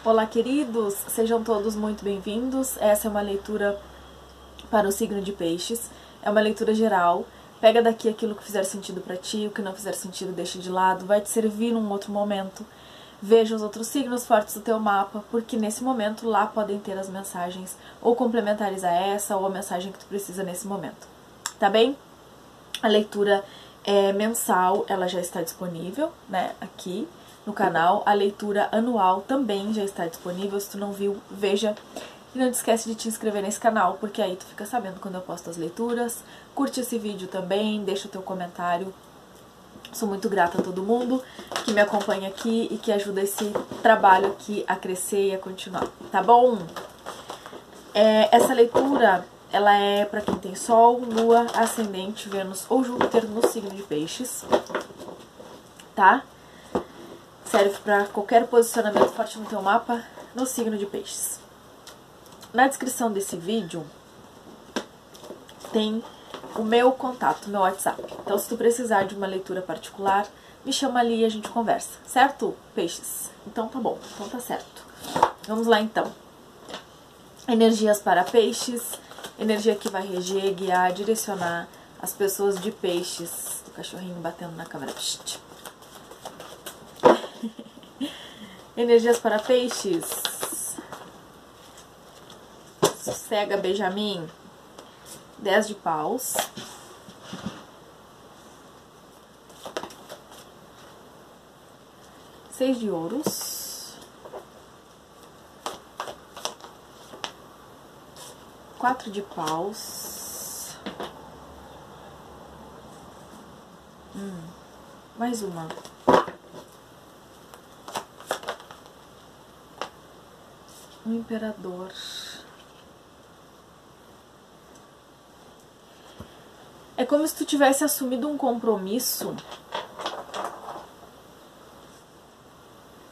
Olá, queridos! Sejam todos muito bem-vindos. Essa é uma leitura para o signo de Peixes. É uma leitura geral. Pega daqui aquilo que fizer sentido para ti, o que não fizer sentido deixa de lado. Vai te servir num outro momento. Veja os outros signos fortes do teu mapa, porque nesse momento lá podem ter as mensagens ou complementares a essa ou a mensagem que tu precisa nesse momento. Tá bem? A leitura é mensal, ela já está disponível, né, aqui no canal. A leitura anual também já está disponível. Se tu não viu, veja. E não te esquece de te inscrever nesse canal, porque aí tu fica sabendo quando eu posto as leituras. Curte esse vídeo também, deixa o teu comentário. Sou muito grata a todo mundo que me acompanha aqui e que ajuda esse trabalho aqui a crescer e a continuar, tá bom? Essa leitura, ela é para quem tem Sol, Lua, Ascendente, Vênus ou Júpiter no signo de Peixes, tá? Serve para qualquer posicionamento forte no teu mapa no signo de Peixes. Na descrição desse vídeo tem o meu contato, meu WhatsApp. Então, se tu precisar de uma leitura particular, me chama ali e a gente conversa, certo, Peixes? Então tá bom, então tá certo. Vamos lá então. Energias para Peixes, energia que vai reger, guiar, direcionar as pessoas de Peixes. O cachorrinho batendo na câmera. Energias para Peixes. Sossega, Benjamin. 10 de paus. Seis de ouros. 4 de paus. Mais uma. O imperador. É como se tu tivesse assumido um compromisso.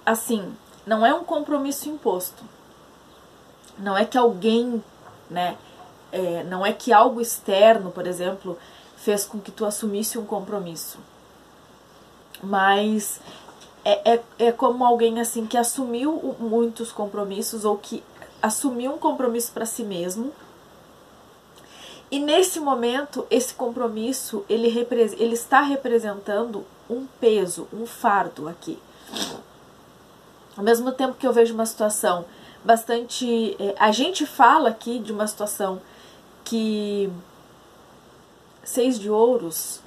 Assim, não é um compromisso imposto. Não é que alguém, né? Não é que algo externo, por exemplo, fez com que tu assumisse um compromisso. Mas é como alguém assim que assumiu muitos compromissos ou que assumiu um compromisso para si mesmo. E nesse momento, esse compromisso, ele está representando um peso, um fardo aqui. Ao mesmo tempo que eu vejo uma situação bastante... a gente fala aqui de uma situação que... 6 de ouros...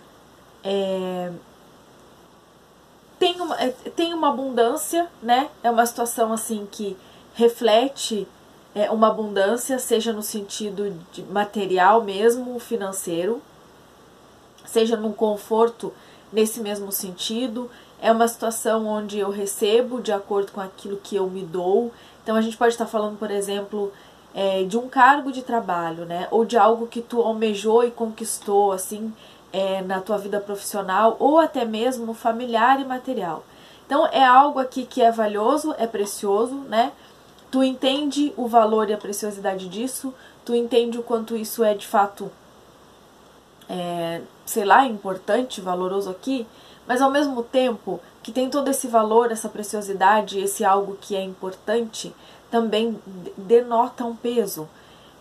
tem uma abundância, né? É uma situação assim que reflete uma abundância, seja no sentido de material mesmo, financeiro, seja num conforto nesse mesmo sentido. É uma situação onde eu recebo de acordo com aquilo que eu me dou. Então a gente pode estar falando, por exemplo, de um cargo de trabalho, né? Ou de algo que tu almejou e conquistou, assim, na tua vida profissional, ou até mesmo familiar e material. Então é algo aqui que é valioso, é precioso, né? Tu entende o valor e a preciosidade disso, tu entende o quanto isso é de fato, sei lá, importante, valoroso aqui, mas ao mesmo tempo que tem todo esse valor, essa preciosidade, esse algo que é importante, também denota um peso,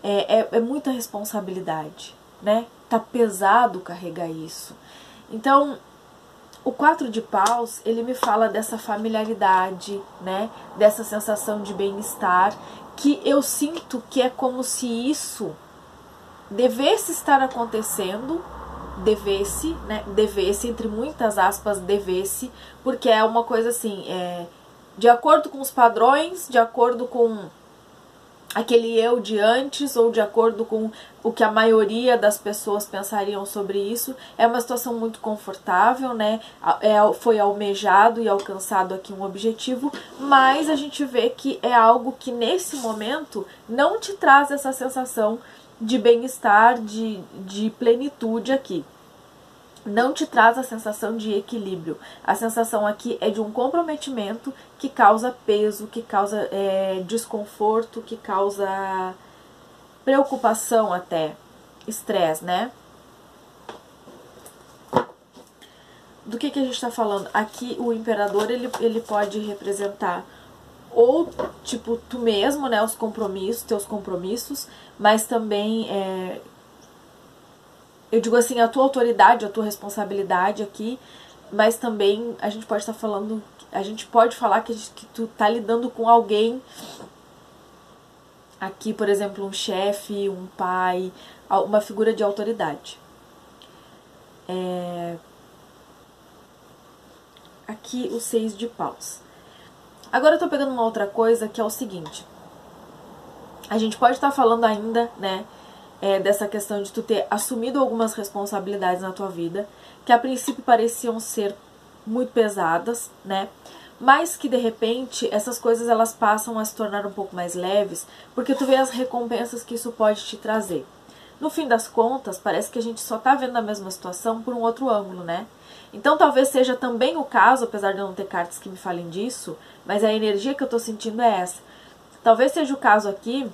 é muita responsabilidade, né? Tá pesado carregar isso. Então, o 4 de paus, ele me fala dessa familiaridade, né? Dessa sensação de bem-estar, que eu sinto que é como se isso devesse estar acontecendo, devesse, né? Devesse, entre muitas aspas, devesse, porque é uma coisa assim, de acordo com os padrões, de acordo com aquele eu de antes, ou de acordo com o que a maioria das pessoas pensariam sobre isso. É uma situação muito confortável, né? Foi almejado e alcançado aqui um objetivo, mas a gente vê que é algo que nesse momento não te traz essa sensação de bem-estar, de plenitude aqui. Não te traz a sensação de equilíbrio. A sensação aqui é de um comprometimento que causa peso, que causa desconforto, que causa preocupação até, estresse, né? Do que a gente está falando? Aqui o imperador ele pode representar ou tipo tu mesmo, né, os compromissos, teus compromissos, mas também eu digo assim, a tua autoridade, a tua responsabilidade aqui, mas também a gente pode estar falando, a gente pode falar que tu tá lidando com alguém aqui, por exemplo, um chefe, um pai, uma figura de autoridade. Aqui o 6 de paus. Agora eu tô pegando uma outra coisa que é o seguinte. A gente pode estar falando ainda, né, dessa questão de tu ter assumido algumas responsabilidades na tua vida, que a princípio pareciam ser muito pesadas, né, mas que de repente essas coisas elas passam a se tornar um pouco mais leves, porque tu vê as recompensas que isso pode te trazer. No fim das contas, parece que a gente só tá vendo a mesma situação por um outro ângulo, né? Então talvez seja também o caso, apesar de eu não ter cartas que me falem disso, mas a energia que eu tô sentindo é essa. Talvez seja o caso aqui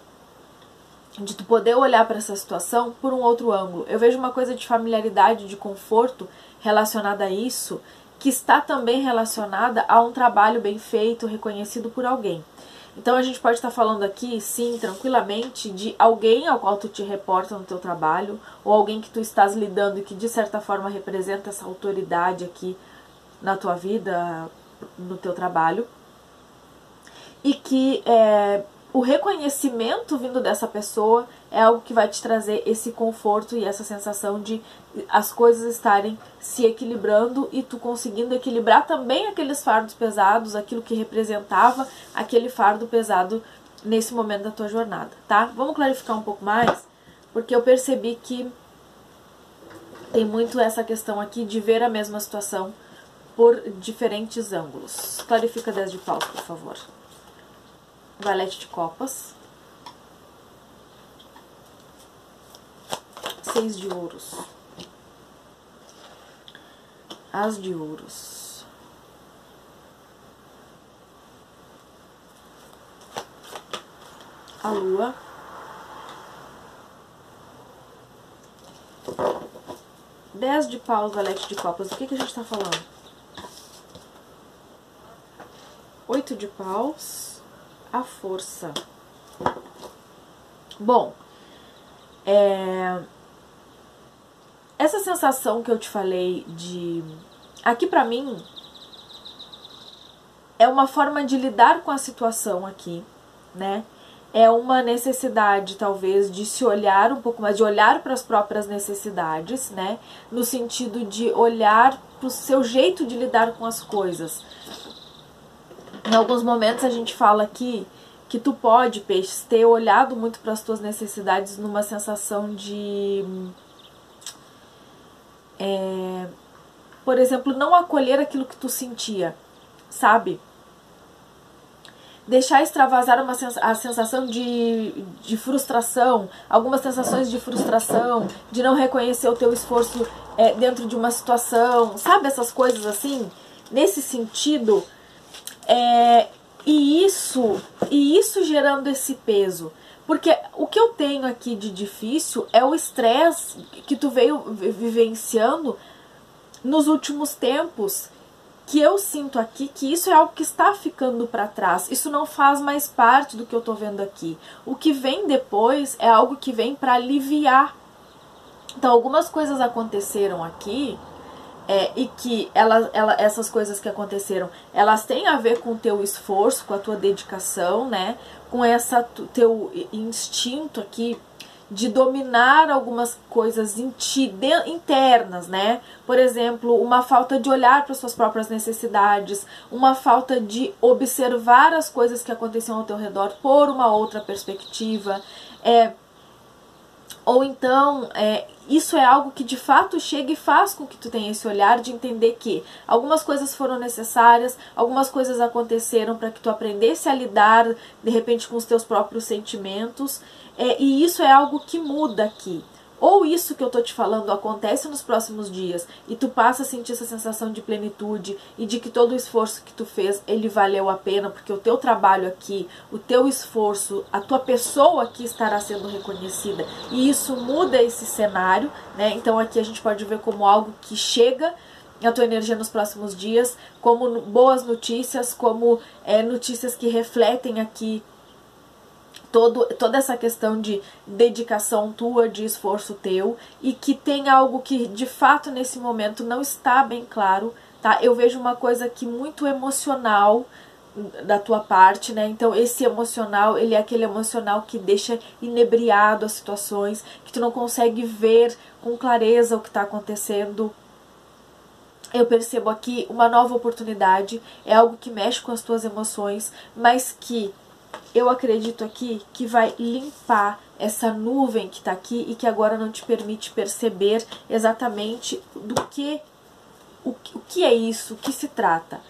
de tu poder olhar para essa situação por um outro ângulo. Eu vejo uma coisa de familiaridade, de conforto relacionada a isso, que está também relacionada a um trabalho bem feito, reconhecido por alguém. Então a gente pode estar falando aqui, sim, tranquilamente, de alguém ao qual tu te reporta no teu trabalho, ou alguém que tu estás lidando e que de certa forma representa essa autoridade aqui na tua vida, no teu trabalho, e que o reconhecimento vindo dessa pessoa é algo que vai te trazer esse conforto e essa sensação de as coisas estarem se equilibrando e tu conseguindo equilibrar também aqueles fardos pesados, aquilo que representava aquele fardo pesado nesse momento da tua jornada, tá? Vamos clarificar um pouco mais, porque eu percebi que tem muito essa questão aqui de ver a mesma situação por diferentes ângulos. Clarifica 10 de paus, por favor. Valete de copas. 6 de ouros. As de ouros. A lua. 10 de paus, valete de copas. Do que a gente tá falando? 8 de paus. A força. Bom, essa sensação que eu te falei de... Aqui pra mim, é uma forma de lidar com a situação aqui, né? É uma necessidade, talvez, de se olhar um pouco mais, de olhar para as próprias necessidades, né? No sentido de olhar para o seu jeito de lidar com as coisas. Em alguns momentos a gente fala aqui que tu pode, peixes, ter olhado muito para as tuas necessidades numa sensação de... por exemplo, não acolher aquilo que tu sentia, sabe? Deixar extravasar a sensação de frustração, algumas sensações de frustração, de não reconhecer o teu esforço dentro de uma situação, sabe? Essas coisas assim, nesse sentido, e isso gerando esse peso. Porque o que eu tenho aqui de difícil é o estresse que tu veio vivenciando nos últimos tempos, que eu sinto aqui que isso é algo que está ficando para trás. Isso não faz mais parte do que eu tô vendo aqui. O que vem depois é algo que vem para aliviar. Então, algumas coisas aconteceram aqui e que essas coisas que aconteceram, elas têm a ver com o teu esforço, com a tua dedicação, né? Com essa teu instinto aqui de dominar algumas coisas em ti, internas, né? Por exemplo, uma falta de olhar para suas próprias necessidades, uma falta de observar as coisas que aconteciam ao teu redor por uma outra perspectiva, ou então, isso é algo que de fato chega e faz com que tu tenha esse olhar de entender que algumas coisas foram necessárias, algumas coisas aconteceram para que tu aprendesse a lidar, de repente, com os teus próprios sentimentos, e isso é algo que muda aqui. Ou isso que eu tô te falando acontece nos próximos dias e tu passa a sentir essa sensação de plenitude e de que todo o esforço que tu fez, ele valeu a pena, porque o teu trabalho aqui, o teu esforço, a tua pessoa aqui estará sendo reconhecida. E isso muda esse cenário, né? Então aqui a gente pode ver como algo que chega a tua energia nos próximos dias, como boas notícias, como notícias que refletem aqui toda essa questão de dedicação tua, de esforço teu, e que tem algo que de fato nesse momento não está bem claro, tá? Eu vejo uma coisa aqui muito emocional da tua parte, né? Então esse emocional, ele é aquele emocional que deixa inebriado as situações, que tu não consegue ver com clareza o que está acontecendo. Eu percebo aqui uma nova oportunidade, é algo que mexe com as tuas emoções, mas que eu acredito aqui que vai limpar essa nuvem que está aqui e que agora não te permite perceber exatamente o que é isso, o que se trata.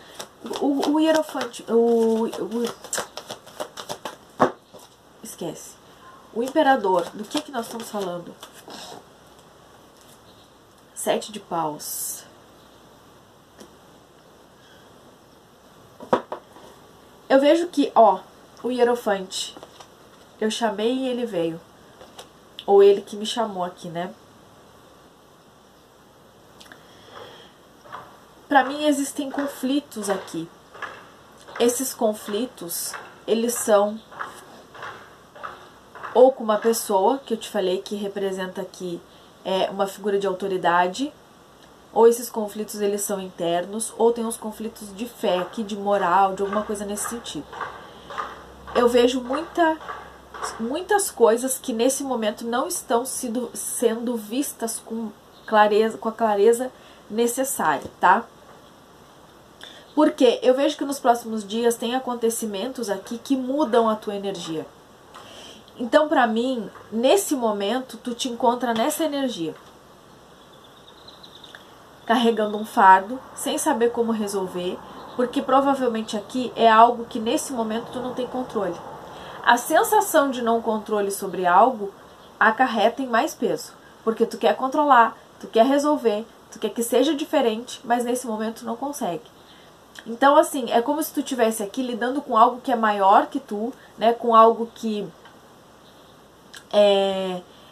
O Hierofante, esquece. O Imperador, do que nós estamos falando? 7 de paus. Eu vejo que, ó, o Hierofante, eu chamei e ele veio. Ou ele que me chamou aqui, né? Pra mim existem conflitos aqui. Esses conflitos, eles são ou com uma pessoa, que eu te falei que representa aqui uma figura de autoridade, ou esses conflitos eles são internos, ou tem uns conflitos de fé aqui, de moral, de alguma coisa nesse sentido. Eu vejo muitas coisas que nesse momento não estão sendo vistas com a clareza necessária, tá? Porque eu vejo que nos próximos dias tem acontecimentos aqui que mudam a tua energia. Então, pra mim, nesse momento, tu te encontra nessa energia. Carregando um fardo, sem saber como resolver, porque provavelmente aqui é algo que nesse momento tu não tem controle. A sensação de não controle sobre algo acarreta em mais peso, porque tu quer controlar, tu quer resolver, tu quer que seja diferente, mas nesse momento tu não consegue. Então, assim, é como se tu estivesse aqui lidando com algo que é maior que tu, né? Com algo que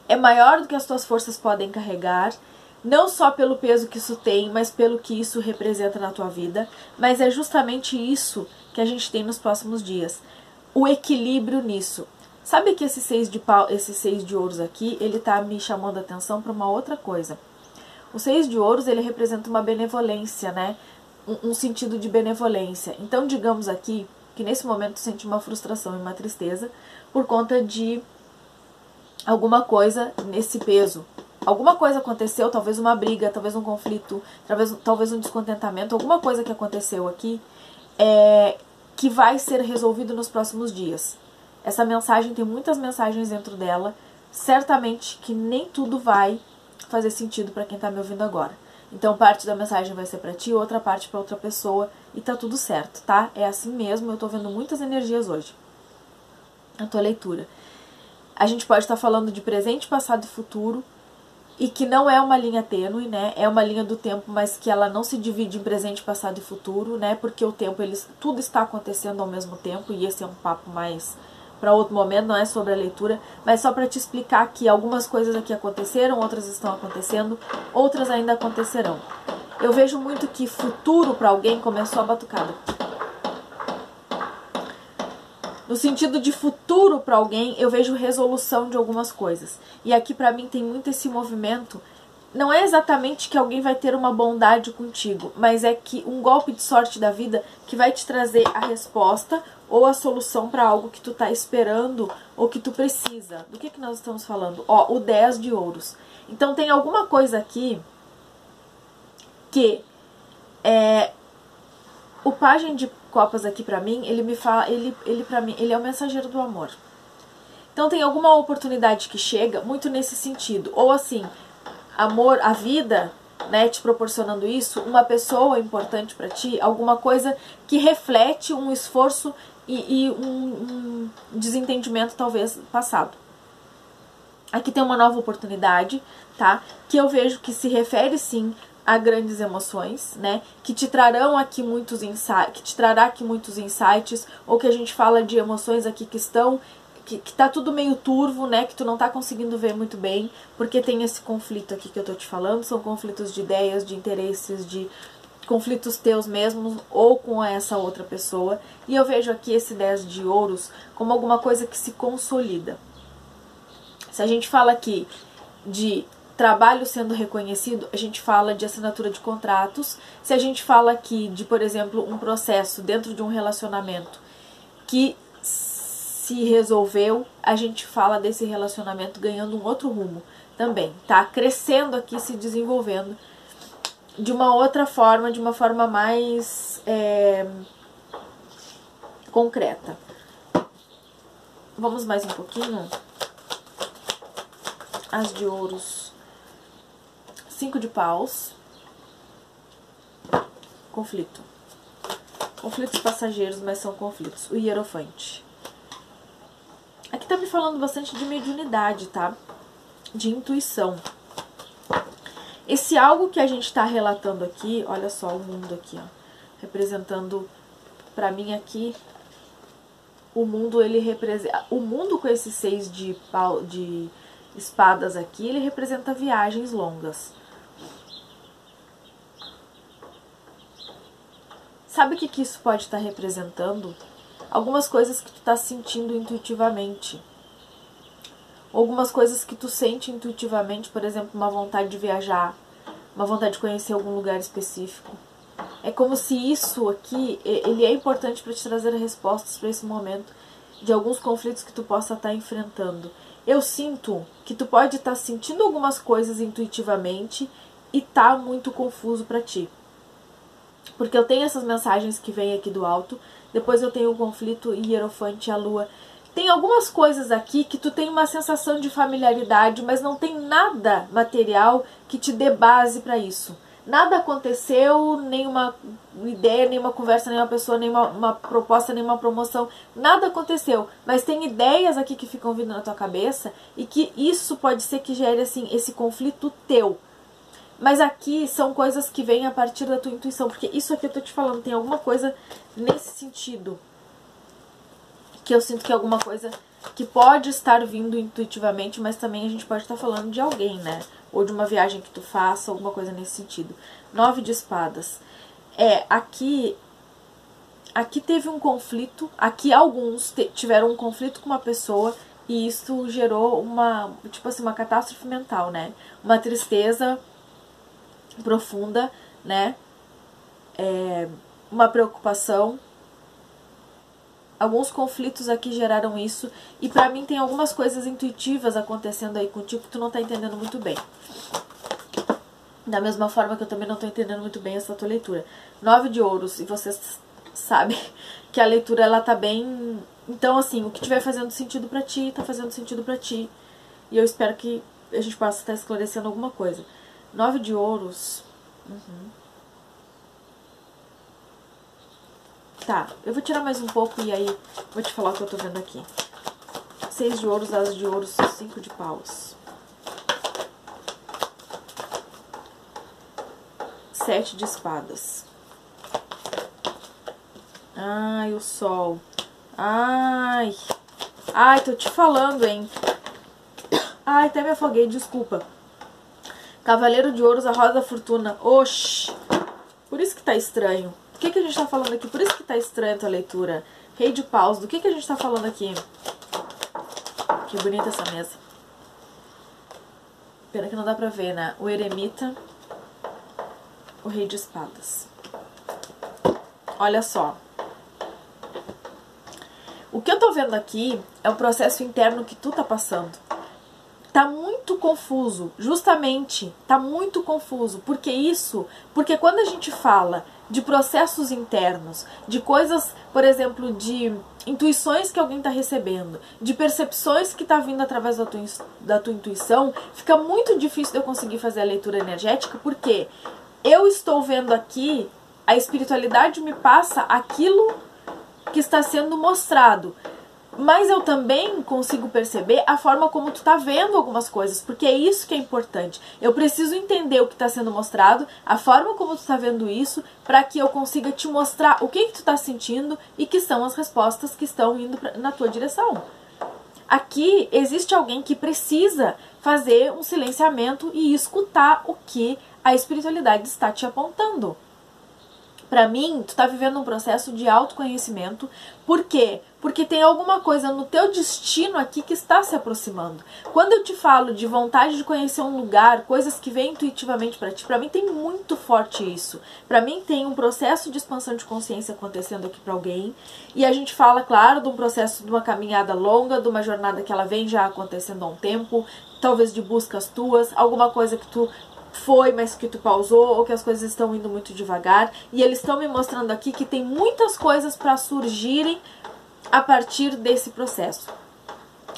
é maior do que as tuas forças podem carregar. Não só pelo peso que isso tem, mas pelo que isso representa na tua vida. Mas é justamente isso que a gente tem nos próximos dias. O equilíbrio nisso. Sabe que esse 6 de ouros aqui, ele tá me chamando a atenção para uma outra coisa. O 6 de ouros, ele representa uma benevolência, né? Um sentido de benevolência. Então, digamos aqui que nesse momento tu sente uma frustração e uma tristeza por conta de alguma coisa nesse peso. Alguma coisa aconteceu, talvez uma briga, talvez um conflito, talvez um descontentamento, alguma coisa que aconteceu aqui que vai ser resolvido nos próximos dias. Essa mensagem tem muitas mensagens dentro dela, certamente que nem tudo vai fazer sentido para quem tá me ouvindo agora. Então parte da mensagem vai ser pra ti, outra parte pra outra pessoa, e tá tudo certo, tá? É assim mesmo, eu tô vendo muitas energias hoje. A tua leitura. A gente pode estar falando de presente, passado e futuro, e que não é uma linha tênue, né? É uma linha do tempo, mas que ela não se divide em presente, passado e futuro, né? Porque o tempo, tudo está acontecendo ao mesmo tempo, e esse é um papo mais para outro momento, não é sobre a leitura, mas só para te explicar que algumas coisas aqui aconteceram, outras estão acontecendo, outras ainda acontecerão. Eu vejo muito que futuro para alguém começou a batucada. No sentido de futuro para alguém, eu vejo resolução de algumas coisas. E aqui para mim tem muito esse movimento. Não é exatamente que alguém vai ter uma bondade contigo, mas é que um golpe de sorte da vida que vai te trazer a resposta ou a solução para algo que tu tá esperando ou que tu precisa. Do que nós estamos falando? Ó, o 10 de ouros. Então tem alguma coisa aqui que o pajem de copas aqui pra mim, ele me fala, para mim, ele é o mensageiro do amor. Então tem alguma oportunidade que chega muito nesse sentido, ou assim, amor, a vida, né, te proporcionando isso, uma pessoa importante pra ti, alguma coisa que reflete um esforço e um desentendimento talvez passado. Aqui tem uma nova oportunidade, tá? Que eu vejo que se refere sim a grandes emoções, né? Que te trarão aqui muitos insights, ou que a gente fala de emoções aqui que estão que tá tudo meio turvo, né, que tu não tá conseguindo ver muito bem, porque tem esse conflito aqui que eu tô te falando, são conflitos de ideias, de interesses, de conflitos teus mesmos ou com essa outra pessoa. E eu vejo aqui esse 10 de ouros como alguma coisa que se consolida. Se a gente fala aqui de trabalho sendo reconhecido, a gente fala de assinatura de contratos. Se a gente fala aqui de, por exemplo, um processo dentro de um relacionamento que se resolveu, a gente fala desse relacionamento ganhando um outro rumo também, tá? Crescendo aqui, se desenvolvendo de uma outra forma, de uma forma mais concreta. Vamos mais um pouquinho. As de ouros. 5 de paus. Conflito. Conflitos passageiros, mas são conflitos. O hierofante. Aqui tá me falando bastante de mediunidade, tá? De intuição. Esse algo que a gente tá relatando aqui, olha só o mundo aqui, ó. Representando, pra mim aqui, o mundo, ele representa... O mundo com esses 6 de espadas aqui, ele representa viagens longas. Sabe o que isso pode estar representando? Algumas coisas que tu tá sentindo intuitivamente. Algumas coisas que tu sente intuitivamente, por exemplo, uma vontade de viajar, uma vontade de conhecer algum lugar específico. É como se isso aqui, ele é importante para te trazer respostas para esse momento de alguns conflitos que tu possa estar enfrentando. Eu sinto que tu pode estar sentindo algumas coisas intuitivamente e tá muito confuso para ti. Porque eu tenho essas mensagens que vêm aqui do alto, depois eu tenho o conflito hierofante, a lua. Tem algumas coisas aqui que tu tem uma sensação de familiaridade, mas não tem nada material que te dê base para isso. Nada aconteceu, nenhuma ideia, nenhuma conversa, nenhuma pessoa, nenhuma proposta, nenhuma promoção. Nada aconteceu, mas tem ideias aqui que ficam vindo na tua cabeça e que isso pode ser que gere assim, esse conflito teu. Mas aqui são coisas que vêm a partir da tua intuição, porque isso aqui eu tô te falando, tem alguma coisa nesse sentido. Que eu sinto que é alguma coisa que pode estar vindo intuitivamente, mas também a gente pode estar falando de alguém, né? Ou de uma viagem que tu faça, alguma coisa nesse sentido. 9 de espadas. Aqui teve um conflito, aqui alguns tiveram um conflito com uma pessoa e isso gerou uma, tipo assim, uma catástrofe mental, né? Uma tristeza profunda, né? Uma preocupação. Alguns conflitos aqui geraram isso. E pra mim tem algumas coisas intuitivas acontecendo aí contigo que tu não tá entendendo muito bem. Da mesma forma que eu também não tô entendendo muito bem essa tua leitura. 9 de ouros. E vocês sabem que a leitura, ela tá bem... Então, assim, o que tiver fazendo sentido pra ti, tá fazendo sentido pra ti. E eu espero que a gente possa estar esclarecendo alguma coisa. 9 de ouros... Tá, eu vou tirar mais um pouco e aí vou te falar o que eu tô vendo aqui. 6 de ouros, as de ouros, 5 de paus. 7 de espadas. Ai, o sol. Ai, tô te falando, hein. Ai, até me afoguei, desculpa. Cavaleiro de ouros, a roda da fortuna. Oxi, por isso que tá estranho. O que a gente tá falando aqui? Por isso que tá estranha a tua leitura. Rei de paus, do que a gente tá falando aqui? Que bonita essa mesa. Pena que não dá pra ver, né? O eremita, o rei de espadas. Olha só. O que eu tô vendo aqui é o processo interno que tu tá passando. Tá muito confuso, justamente, tá muito confuso. Por que isso? Porque quando a gente fala de processos internos, de coisas, por exemplo, de intuições que alguém tá recebendo, de percepções que tá vindo através da tua intuição, fica muito difícil de eu conseguir fazer a leitura energética, porque eu estou vendo aqui, a espiritualidade me passa aquilo que está sendo mostrado. Mas eu também consigo perceber a forma como tu tá vendo algumas coisas, porque é isso que é importante. Eu preciso entender o que está sendo mostrado, a forma como tu tá vendo isso, para que eu consiga te mostrar o que tu tá sentindo e que são as respostas que estão indo na tua direção. Aqui existe alguém que precisa fazer um silenciamento e escutar o que a espiritualidade está te apontando. Para mim, tu tá vivendo um processo de autoconhecimento. Por quê? Porque tem alguma coisa no teu destino aqui que está se aproximando. Quando eu te falo de vontade de conhecer um lugar, coisas que vêm intuitivamente para ti, para mim tem muito forte isso. Para mim tem um processo de expansão de consciência acontecendo aqui para alguém. E a gente fala, claro, de um processo de uma caminhada longa, de uma jornada que ela vem já acontecendo há um tempo, talvez de buscas tuas, alguma coisa que tu foi, mas que tu pausou, ou que as coisas estão indo muito devagar. E eles estão me mostrando aqui que tem muitas coisas para surgirem a partir desse processo.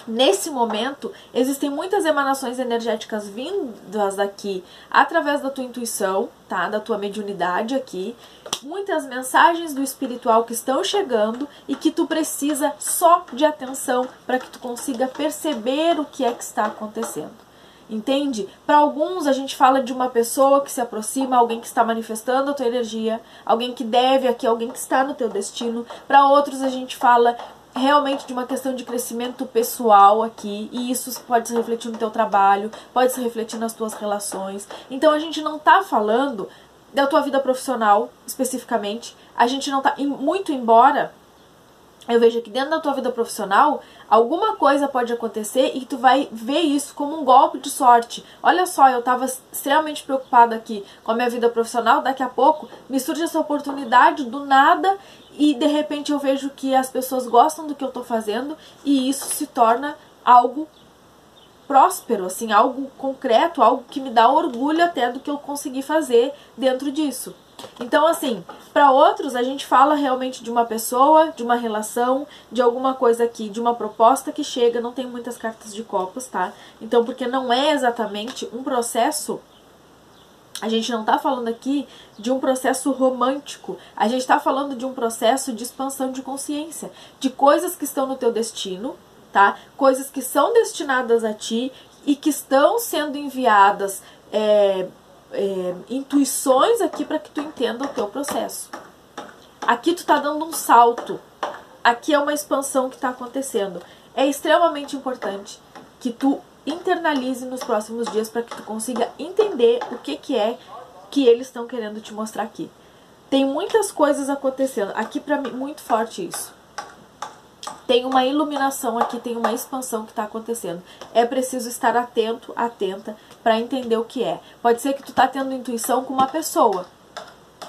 Nesse momento, existem muitas emanações energéticas vindas daqui através da tua intuição, tá? Da tua mediunidade aqui. Muitas mensagens do espiritual que estão chegando e que tu precisa só de atenção para que tu consiga perceber o que é que está acontecendo. Entende? Para alguns a gente fala de uma pessoa que se aproxima, alguém que está manifestando a tua energia, alguém que deve aqui, alguém que está no teu destino. Para outros a gente fala realmente de uma questão de crescimento pessoal aqui, e isso pode se refletir no teu trabalho, pode se refletir nas tuas relações. Então a gente não tá falando da tua vida profissional especificamente, a gente não tá, muito embora eu vejo que dentro da tua vida profissional, alguma coisa pode acontecer e tu vai ver isso como um golpe de sorte. Olha só, eu estava extremamente preocupada aqui com a minha vida profissional, daqui a pouco me surge essa oportunidade do nada e de repente eu vejo que as pessoas gostam do que eu estou fazendo e isso se torna algo próspero, assim, algo concreto, algo que me dá orgulho até do que eu consegui fazer dentro disso. Então, assim, para outros a gente fala realmente de uma pessoa, de uma relação, de alguma coisa aqui, de uma proposta que chega, não tem muitas cartas de copas, tá? Então, porque não é exatamente um processo, a gente não tá falando aqui de um processo romântico, a gente tá falando de um processo de expansão de consciência, de coisas que estão no teu destino, tá? Coisas que são destinadas a ti e que estão sendo enviadas, intuições aqui para que tu entenda o teu processo. Aqui tu tá dando um salto, aqui é uma expansão que está acontecendo. É extremamente importante que tu internalize nos próximos dias para que tu consiga entender o que é que eles estão querendo te mostrar aqui. Tem muitas coisas acontecendo, aqui para mim muito forte isso. Tem uma iluminação aqui, tem uma expansão que está acontecendo. É preciso estar atento, atenta, para entender o que é. Pode ser que tu tá tendo intuição com uma pessoa.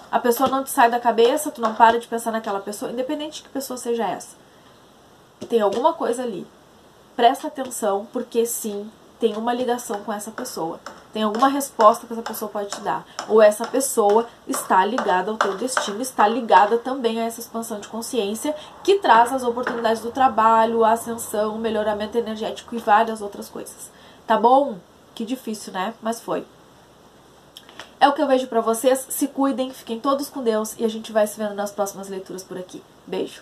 A pessoa não te sai da cabeça, tu não para de pensar naquela pessoa, independente de que pessoa seja essa. Tem alguma coisa ali. Presta atenção, porque sim, tem uma ligação com essa pessoa. Tem alguma resposta que essa pessoa pode te dar. Ou essa pessoa está ligada ao teu destino, está ligada também a essa expansão de consciência que traz as oportunidades do trabalho, a ascensão, o melhoramento energético e várias outras coisas. Tá bom? Que difícil, né? Mas foi. É o que eu vejo pra vocês. Se cuidem, fiquem todos com Deus e a gente vai se vendo nas próximas leituras por aqui. Beijo!